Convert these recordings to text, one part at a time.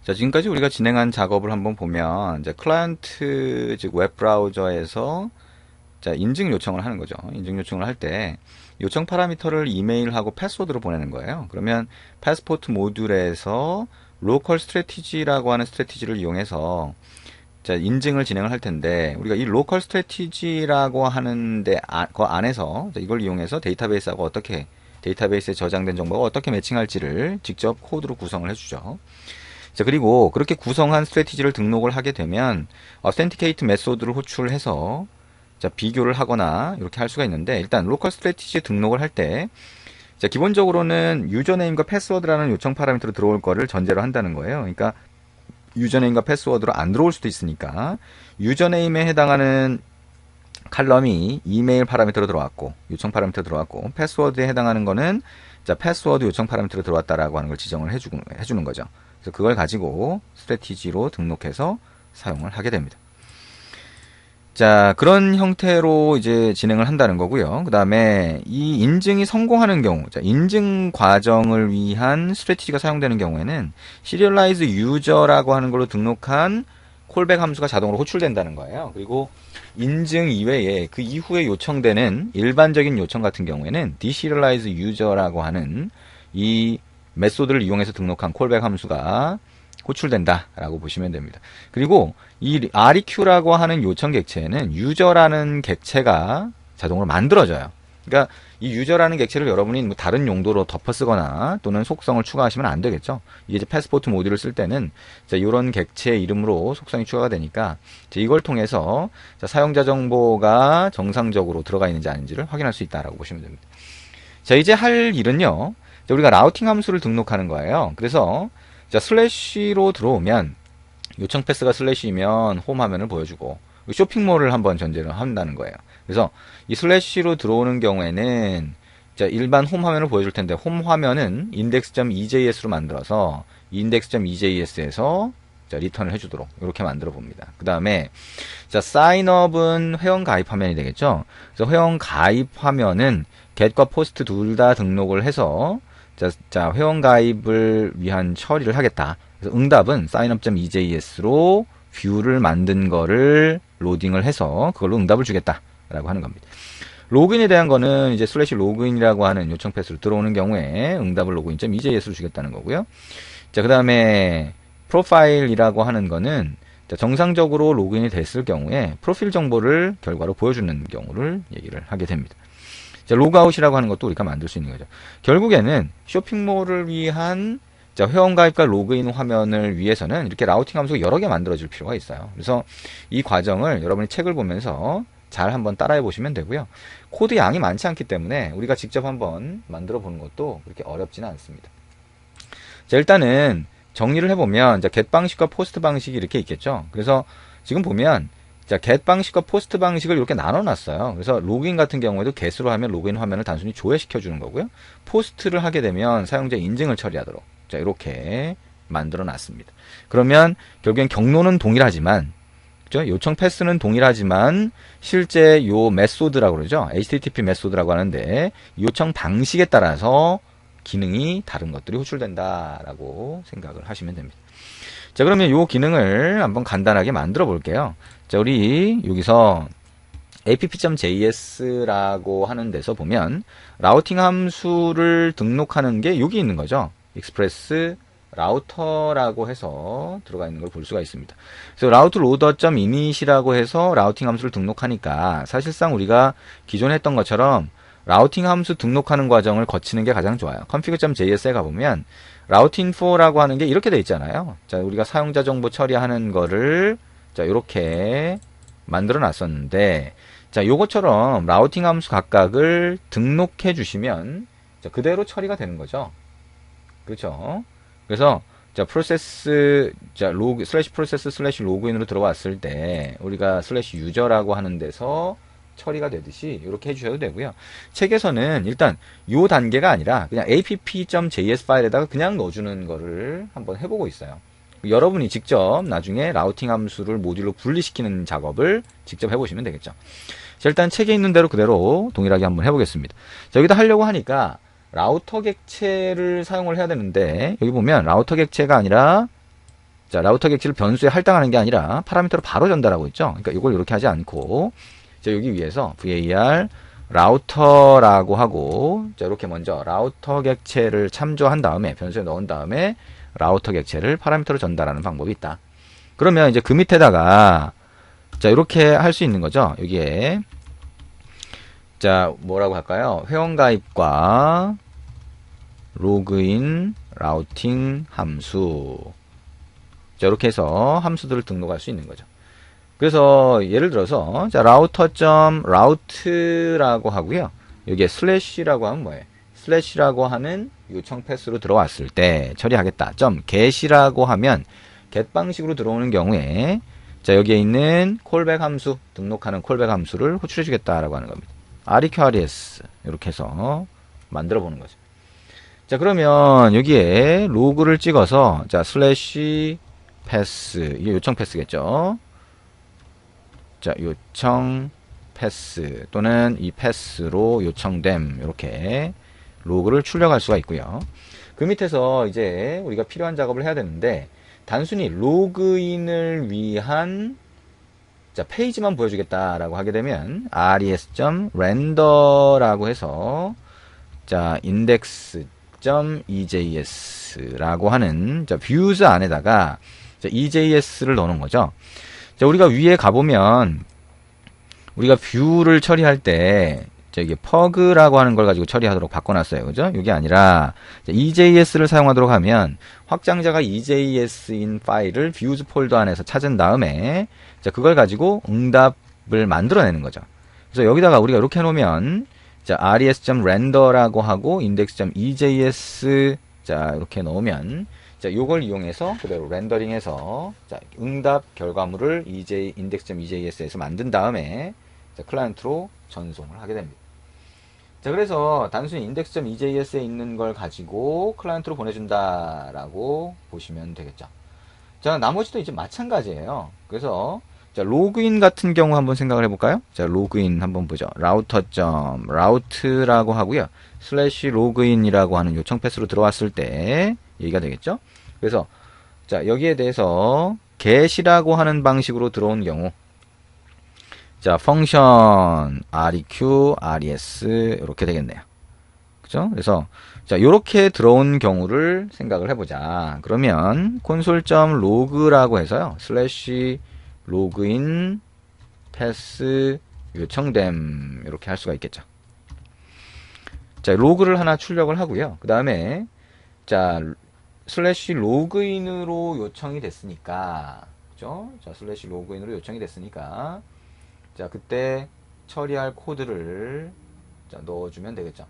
자, 지금까지 우리가 진행한 작업을 한번 보면, 이제 클라이언트, 즉 웹브라우저에서 자, 인증 요청을 하는 거죠. 인증 요청을 할 때 요청 파라미터를 이메일하고 패스워드로 보내는 거예요. 그러면 패스포트 모듈에서 로컬 스트래티지라고 하는 스트래티지를 이용해서 자, 인증을 진행을 할 텐데, 우리가 이 로컬 스트래티지라고 하는데 그 안에서 이걸 이용해서 데이터베이스하고 어떻게 데이터베이스에 저장된 정보가 어떻게 매칭할지를 직접 코드로 구성을 해주죠. 자, 그리고 그렇게 구성한 스트래티지를 등록을 하게 되면 authenticated 메소드를 호출해서 자, 비교를 하거나 이렇게 할 수가 있는데, 일단 로컬 스트래티지 등록을 할 때 자, 기본적으로는 유저네임과 패스워드라는 요청 파라미터로 들어올 거를 전제로 한다는 거예요. 그러니까 유저네임과 패스워드로 안 들어올 수도 있으니까 유저네임에 해당하는 칼럼이 이메일 파라미터로 들어왔고 요청 파라미터 들어왔고, 패스워드에 해당하는 거는 자, 패스워드 요청 파라미터로 들어왔다라고 하는 걸 지정을 해주는 거죠. 그래서 그걸 가지고 스트래티지로 등록해서 사용을 하게 됩니다. 자, 그런 형태로 이제 진행을 한다는 거고요. 그 다음에 이 인증이 성공하는 경우, 자, 인증 과정을 위한 스트래티지가 사용되는 경우에는 시리얼라이즈 유저라고 하는 걸로 등록한 콜백 함수가 자동으로 호출된다는 거예요. 그리고 인증 이외에 그 이후에 요청되는 일반적인 요청 같은 경우에는 디시리얼라이즈 유저라고 하는 이 메소드를 이용해서 등록한 콜백 함수가 호출된다라고 보시면 됩니다. 그리고 이 REQ라고 하는 요청 객체에는 유저라는 객체가 자동으로 만들어져요. 그러니까 이 유저라는 객체를 여러분이 뭐 다른 용도로 덮어 쓰거나 또는 속성을 추가하시면 안 되겠죠. 이게 이제 패스포트 모듈을 쓸 때는 이런 객체 이름으로 속성이 추가가 되니까 이걸 통해서 사용자 정보가 정상적으로 들어가 있는지 아닌지를 확인할 수 있다라고 보시면 됩니다. 자, 이제 할 일은요. 우리가 라우팅 함수를 등록하는 거예요. 그래서 자, 슬래시로 들어오면 요청 패스가 슬래시면 홈 화면을 보여주고 쇼핑몰을 한번 전제로 한다는 거예요. 그래서 이 슬래시로 들어오는 경우에는 자, 일반 홈 화면을 보여줄 텐데 홈 화면은 index.ejs로 만들어서 index.ejs에서 자, 리턴을 해주도록 이렇게 만들어 봅니다. 그 다음에 자, 사인업은 회원 가입 화면이 되겠죠. 그래서 회원 가입 화면은 get과 post 둘 다 등록을 해서 자, 회원 가입을 위한 처리를 하겠다. 그래서 응답은 signup.ejs로 뷰를 만든 거를 로딩을 해서 그걸로 응답을 주겠다라고 하는 겁니다. 로그인에 대한 거는 이제 슬래시 로그인이라고 하는 요청 패스로 들어오는 경우에 응답을 로그인.ejs로 주겠다는 거고요. 자, 그 다음에 프로파일이라고 하는 거는 자, 정상적으로 로그인이 됐을 경우에 프로필 정보를 결과로 보여주는 경우를 얘기를 하게 됩니다. 자, 로그아웃이라고 하는 것도 우리가 만들 수 있는 거죠. 결국에는 쇼핑몰을 위한 자, 회원 가입과 로그인 화면을 위해서는 이렇게 라우팅 함수가 여러 개 만들어질 필요가 있어요. 그래서 이 과정을 여러분이 책을 보면서 잘 한번 따라해 보시면 되고요. 코드 양이 많지 않기 때문에 우리가 직접 한번 만들어 보는 것도 그렇게 어렵지는 않습니다. 자, 일단은 정리를 해보면 자, get 방식과 post 방식이 이렇게 있겠죠. 그래서 지금 보면 자, get 방식과 post 방식을 이렇게 나눠놨어요. 그래서 로그인 같은 경우에도 get으로 하면 로그인 화면을 단순히 조회시켜 주는 거고요. post를 하게 되면 사용자 인증을 처리하도록 자, 이렇게 만들어 놨습니다. 그러면 결국엔 경로는 동일하지만 그죠? 요청 패스는 동일하지만 실제 요 메소드라고 그러죠. HTTP 메소드라고 하는데 요청 방식에 따라서 기능이 다른 것들이 호출된다라고 생각을 하시면 됩니다. 자, 그러면 요 기능을 한번 간단하게 만들어 볼게요. 자, 우리 여기서 app.js라고 하는 데서 보면 라우팅 함수를 등록하는 게 여기 있는 거죠. 익스프레스 라우터라고 해서 들어가 있는 걸 볼 수가 있습니다. 그래서 라우트 로더.init이라고 해서 라우팅 함수를 등록하니까 사실상 우리가 기존에 했던 것처럼 라우팅 함수 등록하는 과정을 거치는 게 가장 좋아요. config.js에 가보면 routinfo라고 하는 게 이렇게 돼 있잖아요. 자, 우리가 사용자 정보 처리하는 거를 자, 이렇게 만들어 놨었는데 자, 요것처럼 라우팅 함수 각각을 등록해 주시면 자, 그대로 처리가 되는 거죠. 그렇죠? 그래서 자, 프로세스 자, 슬래시 프로세스 슬래시 로그인으로 들어왔을 때 우리가 슬래시 유저라고 하는 데서 처리가 되듯이 이렇게 해주셔도 되고요. 책에서는 일단 요 단계가 아니라 그냥 app.js 파일에다가 그냥 넣어주는 거를 한번 해보고 있어요. 여러분이 직접 나중에 라우팅 함수를 모듈로 분리시키는 작업을 직접 해보시면 되겠죠. 자, 일단 책에 있는 대로 그대로 동일하게 한번 해보겠습니다. 자, 여기다 하려고 하니까 라우터 객체를 사용을 해야 되는데 여기 보면 라우터 객체가 아니라 자, 라우터 객체를 변수에 할당하는 게 아니라 파라미터로 바로 전달하고 있죠. 그러니까 이걸 이렇게 하지 않고, 자, 여기 위에서 var 라우터라고 하고, 자, 이렇게 먼저 라우터 객체를 참조한 다음에, 변수에 넣은 다음에 라우터 객체를 파라미터로 전달하는 방법이 있다. 그러면 이제 그 밑에다가, 자, 이렇게 할 수 있는 거죠. 여기에. 자, 뭐라고 할까요? 회원가입과 로그인, 라우팅 함수. 자, 이렇게 해서 함수들을 등록할 수 있는 거죠. 그래서 예를 들어서 자, router.route라고 하고요. 여기에 슬래시라고 하면 뭐예요? 슬래시라고 하는 요청 패스로 들어왔을 때 처리하겠다. get이라고 하면 get 방식으로 들어오는 경우에 자, 여기에 있는 콜백 함수, 등록하는 콜백 함수를 호출해 주겠다라고 하는 겁니다. req.res 이렇게 해서 만들어 보는 거죠. 자, 그러면 여기에 로그를 찍어서 자, 슬래시 패스, 이게 요청 패스겠죠. 자, 요청 패스 또는 이 패스로 요청됨, 이렇게 로그를 출력할 수가 있고요. 그 밑에서 이제 우리가 필요한 작업을 해야 되는데, 단순히 로그인을 위한 자, 페이지만 보여주겠다라고 하게 되면 res.render라고 해서 자, index.ejs라고 하는 자, views 안에다가 자, ejs를 넣는 거죠. 자, 우리가 위에 가보면 우리가 뷰를 처리할 때 저기 pug라고 하는 걸 가지고 처리하도록 바꿔놨어요. 그죠? 이게 아니라 EJS를 사용하도록 하면 확장자가 EJS인 파일을 views 폴더 안에서 찾은 다음에 자, 그걸 가지고 응답을 만들어내는 거죠. 그래서 여기다가 우리가 이렇게 해놓으면 자, res.render라고 하고 index.ejs 자, 이렇게 넣으면 자, 요걸 이용해서 그대로 렌더링해서 자, 응답 결과물을 index.ejs에서 만든 다음에 자, 클라이언트로 전송을 하게 됩니다. 자, 그래서 단순히 index.ejs에 있는 걸 가지고 클라이언트로 보내준다라고 보시면 되겠죠. 자, 나머지도 이제 마찬가지예요. 그래서 자, 로그인 같은 경우 한번 생각을 해볼까요? 자, 로그인 한번 보죠. router.route라고 하고요. 슬래시 로그인이라고 하는 요청 패스로 들어왔을 때 얘기가 되겠죠. 그래서 자, 여기에 대해서 get이라고 하는 방식으로 들어온 경우 자, 펑션 req, res 이렇게 되겠네요. 그죠? 그래서 자, 요렇게 들어온 경우를 생각을 해보자. 그러면 console.log라고 해서요. 슬래시 로그인 패스 요청됨 이렇게 할 수가 있겠죠. 자, 로그를 하나 출력을 하고요. 그 다음에 자, 슬래시 로그인으로 요청이 됐으니까 그죠? 자, 슬래시 로그인으로 요청이 됐으니까 자, 그때 처리할 코드를 자, 넣어주면 되겠죠.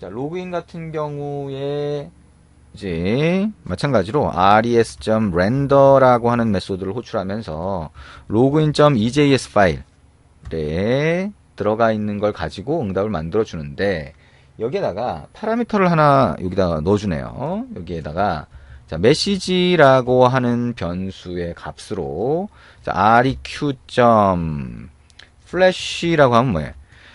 자, 로그인 같은 경우에 이제 마찬가지로 res.render라고 하는 메소드를 호출하면서 login.ejs 파일에 들어가 있는 걸 가지고 응답을 만들어 주는데 여기에다가 파라미터를 하나 여기다 넣어주네요. 여기에다가 자, message라고 하는 변수의 값으로 자, req.flash라고 하면 뭐예요?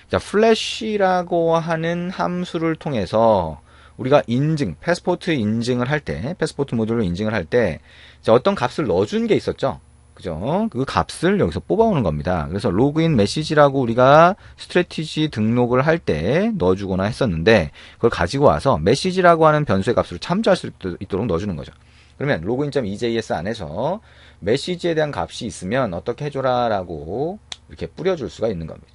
자, flash라고 하는 함수를 통해서 우리가 인증, 패스포트 인증을 할 때, 패스포트 모듈로 인증을 할 때, 자, 어떤 값을 넣어준 게 있었죠? 그죠? 그 값을 여기서 뽑아오는 겁니다. 그래서 로그인 메시지라고 우리가 스트래티지 등록을 할 때 넣어주거나 했었는데, 그걸 가지고 와서 메시지라고 하는 변수의 값을 참조할 수 있도록 넣어주는 거죠. 그러면 login.ejs 안에서 메시지에 대한 값이 있으면 어떻게 해줘라 라고 이렇게 뿌려줄 수가 있는 겁니다.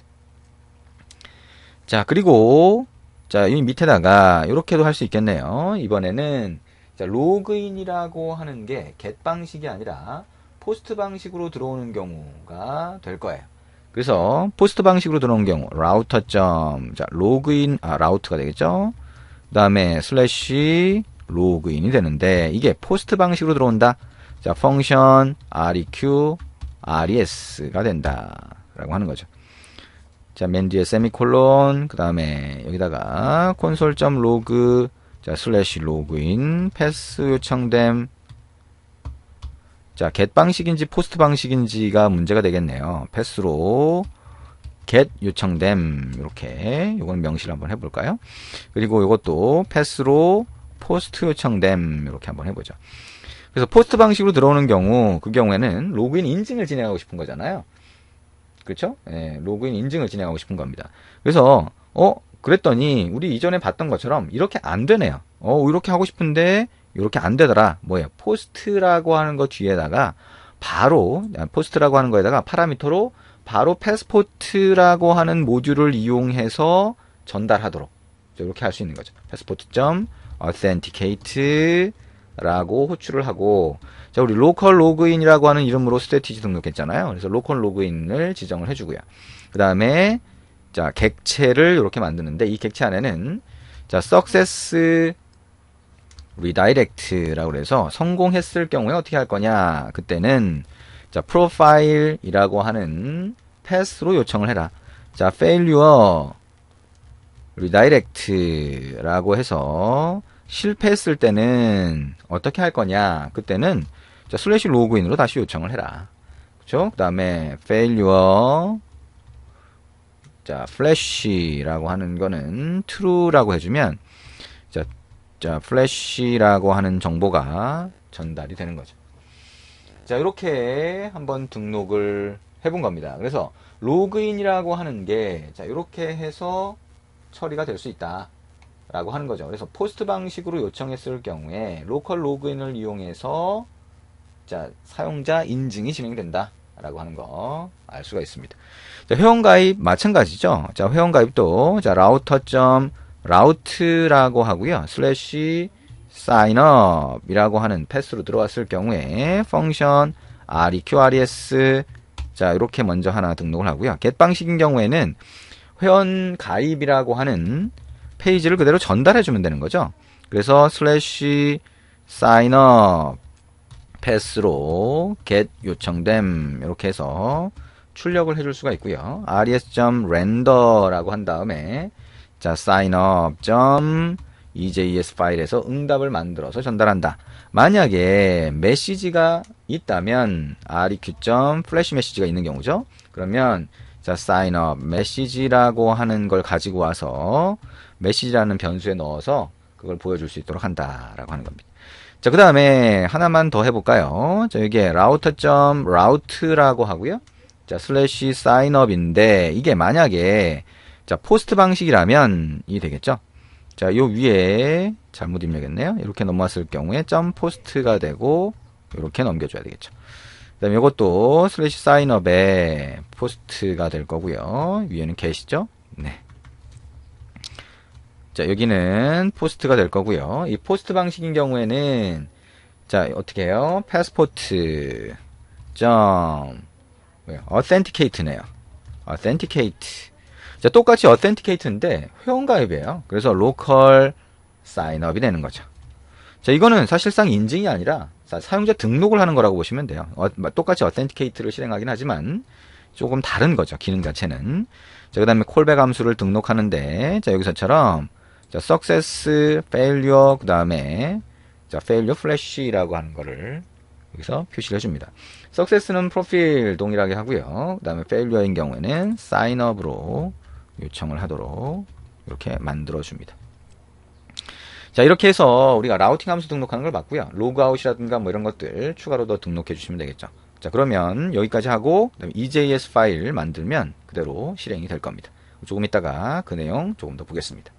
자, 그리고 자, 이 밑에다가 이렇게도 할 수 있겠네요. 이번에는 자, 로그인이라고 하는 게 get 방식이 아니라 포스트 방식으로 들어오는 경우가 될 거예요. 그래서 포스트 방식으로 들어오는 경우 router. 자, 로그인 라우트가 되겠죠. 그다음에 슬래시 로그인이 되는데 이게 포스트 방식으로 들어온다. 자, 펑션 req res가 된다라고 하는 거죠. 자, 맨 뒤에 세미콜론, 그 다음에 여기다가 console.log, 자, 슬래시 로그인, 패스 요청됨. 자, get 방식인지 포스트 방식인지가 문제가 되겠네요. 패스로 get 요청됨. 이렇게, 요거는 명시를 한번 해볼까요? 그리고 이것도 패스로 포스트 요청됨. 이렇게 한번 해보죠. 그래서 포스트 방식으로 들어오는 경우, 그 경우에는 로그인 인증을 진행하고 싶은 거잖아요. 그렇죠? 예, 로그인 인증을 진행하고 싶은 겁니다. 그래서 그랬더니 우리 이전에 봤던 것처럼 이렇게 안 되네요. 이렇게 하고 싶은데 이렇게 안 되더라. 뭐예요? 포스트라고 하는 거 뒤에다가 바로 포스트라고 하는 거에다가 파라미터로 바로 패스포트라고 하는 모듈을 이용해서 전달하도록 이렇게 할 수 있는 거죠. passport.authenticate 라고 호출을 하고, 자, 우리 로컬 로그인이라고 하는 이름으로 스트레티지 등록했잖아요. 그래서 로컬 로그인을 지정을 해주고요. 그 다음에 자, 객체를 이렇게 만드는데, 이 객체 안에는 자, success redirect라고 해서 성공했을 경우에 어떻게 할 거냐? 그때는 자, profile이라고 하는 패스로 요청을 해라. 자, failure redirect라고 해서 실패했을 때는 어떻게 할 거냐? 그때는 자, 슬래시 로그인으로 다시 요청을 해라. 그쵸? 그 다음에 failure 자, flash라고 하는 거는 true라고 해주면 자, flash라고 하는 정보가 전달이 되는 거죠. 자, 이렇게 한번 등록을 해본 겁니다. 그래서 로그인이라고 하는 게 자, 이렇게 해서 처리가 될 수 있다. 라고 하는 거죠. 그래서 포스트 방식으로 요청했을 경우에 로컬 로그인을 이용해서 자, 사용자 인증이 진행된다. 라고 하는 거 알 수가 있습니다. 자, 회원가입 마찬가지죠. 자, 회원가입도 자, router라고 하고요. 슬래시 signup 이라고 하는 패스로 들어왔을 경우에 펑션 reqres 자, 이렇게 먼저 하나 등록을 하고요. get 방식인 경우에는 회원 가입이라고 하는 페이지를 그대로 전달해 주면 되는 거죠. 그래서 슬래시 signup 패스로 get 요청됨 이렇게 해서 출력을 해줄 수가 있고요. res.render라고 한 다음에 자, signup.ejs 파일에서 응답을 만들어서 전달한다. 만약에 메시지가 있다면 req.flash 메시지가 있는 경우죠. 그러면 자, signup 메시지라고 하는 걸 가지고 와서 메시지라는 변수에 넣어서 그걸 보여줄 수 있도록 한다라고 하는 겁니다. 자, 그 다음에 하나만 더 해볼까요? 자, 이게 router.route라고 하고요. 자, 슬래시 signup인데 이게 만약에 자, 포스트 방식이라면 이 되겠죠? 자, 요 위에 잘못 입력했네요. 이렇게 넘어왔을 경우에 점 포스트가 되고 이렇게 넘겨줘야 되겠죠. 그 다음에 이것도 슬래시 signup에 포스트가 될 거고요. 위에는 get이죠? 네. 자, 여기는 포스트가 될 거고요. 이 포스트 방식인 경우에는 자, 어떻게 해요? passport authenticate네요. authenticate. 자, 똑같이 authenticate인데 회원가입이에요. 그래서 local signup이 되는 거죠. 자, 이거는 사실상 인증이 아니라 사용자 등록을 하는 거라고 보시면 돼요. 똑같이 authenticate를 실행하긴 하지만 조금 다른 거죠. 기능 자체는. 자, 그 다음에 콜백 함수를 등록하는데 자, 여기서처럼 자, success, failure, 그 다음에 자, failure flash라고 하는 거를 여기서 표시를 해줍니다. success는 프로필 동일하게 하고요. 그 다음에 failure인 경우에는 signup으로 요청을 하도록 이렇게 만들어줍니다. 자, 이렇게 해서 우리가 라우팅 함수 등록하는 걸 봤고요. 로그아웃이라든가 뭐 이런 것들 추가로 더 등록해 주시면 되겠죠. 자, 그러면 여기까지 하고 그다음에 EJS 파일 만들면 그대로 실행이 될 겁니다. 조금 있다가 그 내용 조금 더 보겠습니다.